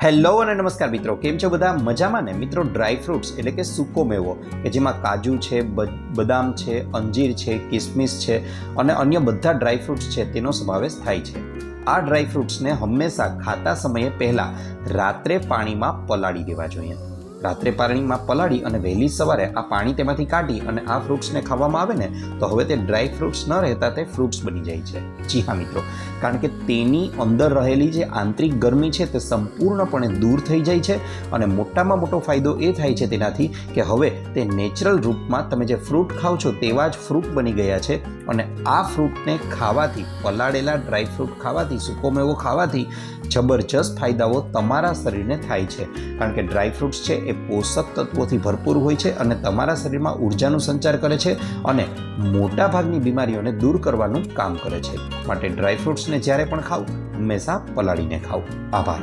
Hello અને નમસ્કાર મિત્રો, કેમ છો બધા? મજામાં ને મિત્રો? ડ્રાય ફ્રૂટ્સ એટલે કે સૂકો મેવો કે જેમાં કાજુ છે, બદામ છે, અંજીર છે, કિસમિસ છે અને અન્ય બધા ડ્રાય ફ્રૂટ્સ છે તેનો સમાવેશ થાય છે. આ ડ્રાય ફ્રૂટ્સને હંમેશા ખાતા સમયે પહેલાં રાત્રે પાણીમાં પલાળી દેવા જોઈએ. રાત્રે પાણીમાં પલાળી અને વહેલી સવારે આ પાણી તેમાંથી કાઢી અને આ ફ્રૂટ્સને ખાવામાં આવે ને તો હવે તે ડ્રાય ફ્રૂટ્સ ન રહેતા તે ફ્રૂટ્સ બની જાય છે. જી હા મિત્રો, કારણ કે તેની અંદર રહેલી જે આંતરિક ગરમી છે તે સંપૂર્ણપણે દૂર થઈ જાય છે અને મોટામાં મોટો ફાયદો એ થાય છે તેનાથી કે હવે તે નેચરલ રૂપમાં તમે જે ફ્રૂટ ખાઓ છો તેવા જ ફ્રૂટ બની ગયા છે. અને આ ફ્રૂટને ખાવાથી, પલાળેલા ડ્રાય ફ્રૂટ ખાવાથી, સૂકો મેવો ખાવાથી જબરજસ્ત ફાયદાઓ તમારા શરીરને થાય છે. કારણ કે ડ્રાય ફ્રૂટ્સ છે એ પોષક તત્વોથી ભરપૂર હોય છે અને તમારા શરીરમાં ઉર્જાનો સંચાર કરે છે અને મોટાભાગની બીમારીઓને દૂર કરવાનું કામ કરે છે. માટે ડ્રાય ફ્રૂટ્સને જ્યારે પણ ખાવ હંમેશા પલાળીને ખાવ. આભાર.